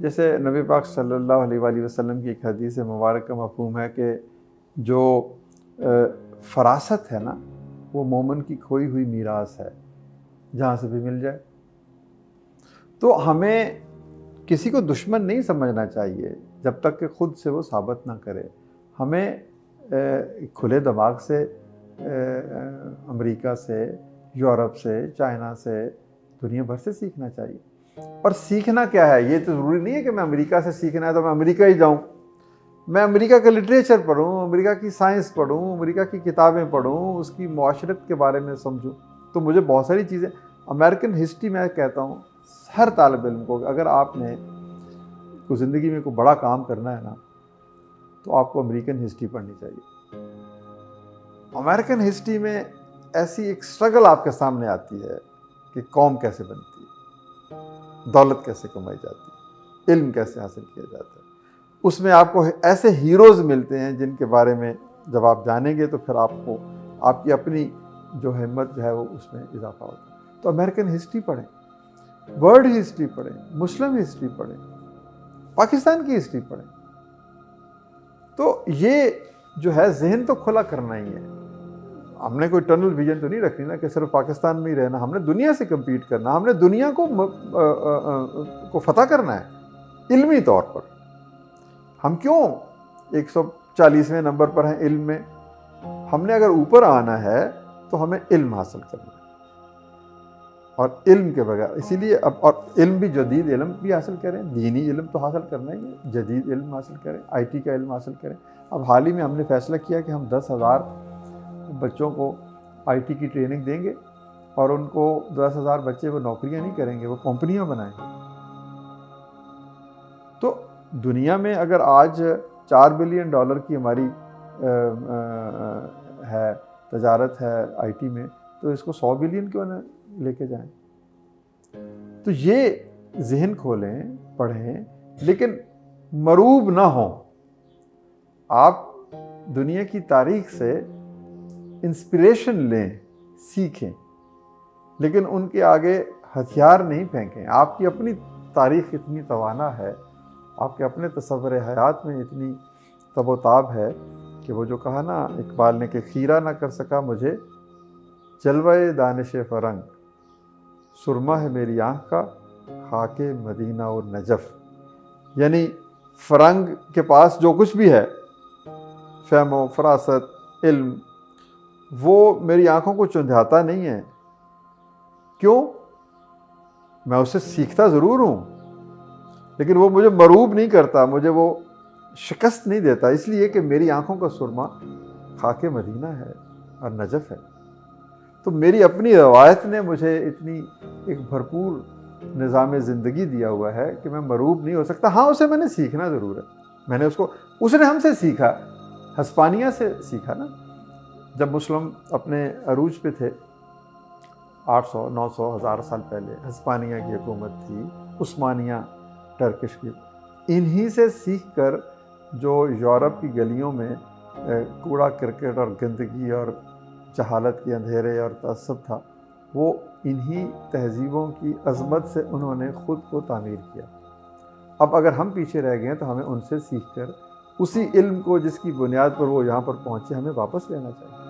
جیسے نبی پاک صلی اللہ علیہ وآلہ وسلم کی ایک حدیث مبارک کا مفہوم ہے کہ جو فراست ہے نا وہ مومن کی کھوئی ہوئی میراث ہے، جہاں سے بھی مل جائے۔ تو ہمیں کسی کو دشمن نہیں سمجھنا چاہیے جب تک کہ خود سے وہ ثابت نہ کرے۔ ہمیں کھلے دماغ سے امریکہ سے، یورپ سے، چائنا سے، دنیا بھر سے سیکھنا چاہیے۔ اور سیکھنا کیا ہے؟ یہ تو ضروری نہیں ہے کہ میں امریکہ سے سیکھنا ہے تو میں امریکہ ہی جاؤں۔ میں امریکہ کا لٹریچر پڑھوں، امریکہ کی سائنس پڑھوں، امریکہ کی کتابیں پڑھوں، اس کی معاشرت کے بارے میں سمجھوں، تو مجھے بہت ساری چیزیں۔ امریکن ہسٹری میں کہتا ہوں ہر طالب علم کو، اگر آپ نے کو زندگی میں کوئی بڑا کام کرنا ہے نا تو آپ کو امریکن ہسٹری پڑھنی چاہیے۔ امریکن ہسٹری میں ایسی ایک سٹرگل آپ کے سامنے آتی ہے کہ قوم کیسے بنتی ہے، دولت کیسے کمائی جاتی ہے، علم کیسے حاصل کیا جاتا ہے۔ اس میں آپ کو ایسے ہیروز ملتے ہیں جن کے بارے میں جب آپ جانیں گے تو پھر آپ کو آپ کی اپنی جو ہمت جو ہے وہ اس میں اضافہ ہوتا ہے۔ تو امریکن ہسٹری پڑھیں، ورلڈ ہسٹری پڑھیں، مسلم ہسٹری پڑھیں، پاکستان کی ہسٹری پڑھیں۔ تو یہ جو ہے ذہن تو کھلا کرنا ہی ہے۔ ہم نے کوئی ٹنل ویژن تو نہیں رکھنی نا کہ صرف پاکستان میں ہی رہنا، ہم نے دنیا سے کمپیٹ کرنا، ہم نے دنیا کو فتح کرنا ہے علمی طور پر۔ ہم کیوں 140ویں نمبر پر ہیں علم میں؟ ہم نے اگر اوپر آنا ہے تو ہمیں علم حاصل کرنا ہے، اور علم کے بغیر اسی لیے اور علم بھی جدید علم بھی حاصل کریں، دینی علم تو حاصل کرنا ہی ہے، جدید علم حاصل کریں، آئی ٹی کا علم حاصل کریں۔ اب حال ہی میں ہم نے فیصلہ کیا کہ ہم 10,000 بچوں کو آئی ٹی کی ٹریننگ دیں گے، اور ان کو 10,000 بچے وہ نوکریاں نہیں کریں گے، وہ کمپنیاں بنائیں گے۔ تو دنیا میں اگر آج $4 بلین کی ہماری ہے تجارت ہے آئی ٹی میں، تو اس کو 100 بلین کیوں نہ لے کے جائیں؟ تو یہ ذہن کھولیں، پڑھیں، لیکن مروب نہ ہوں۔ آپ دنیا کی تاریخ سے انسپریشن لیں، سیکھیں، لیکن ان کے آگے ہتھیار نہیں پھینکیں۔ آپ کی اپنی تاریخ اتنی توانا ہے، آپ کے اپنے تصور حیات میں اتنی تب و تاب ہے کہ وہ جو کہا نا اقبال نے کہ خیرہ نہ کر سکا مجھے جلوہ دانش فرنگ، سرما ہے میری آنکھ کا خاک مدینہ اور نجف۔ یعنی فرنگ کے پاس جو کچھ بھی ہے، فہم و فراست، علم، وہ میری آنکھوں کو چندھاتا نہیں ہے۔ کیوں؟ میں اسے سیکھتا ضرور ہوں، لیکن وہ مجھے مروب نہیں کرتا، مجھے وہ شکست نہیں دیتا، اس لیے کہ میری آنکھوں کا سرما خاک مدینہ ہے اور نجف ہے۔ تو میری اپنی روایت نے مجھے اتنی ایک بھرپور نظام زندگی دیا ہوا ہے کہ میں مروب نہیں ہو سکتا۔ ہاں، اسے میں نے سیکھنا ضرور ہے، میں نے اس نے ہم سے سیکھا، ہسپانیہ سے سیکھا نا۔ جب مسلم اپنے عروج پہ تھے 800، 900، 1000 سال پہلے، ہسپانیہ کی حکومت تھی، عثمانیہ ٹرکش کی۔ انہی سے سیکھ کر جو یورپ کی گلیوں میں کوڑا کرکٹ اور گندگی اور جہالت کے اندھیرے اور تعصب تھا، وہ انہی تہذیبوں کی عظمت سے انہوں نے خود کو تعمیر کیا۔ اب اگر ہم پیچھے رہ گئے ہیں تو ہمیں ان سے سیکھ کر اسی علم کو جس کی بنیاد پر وہ یہاں پر پہنچے ہمیں واپس لینا چاہیے۔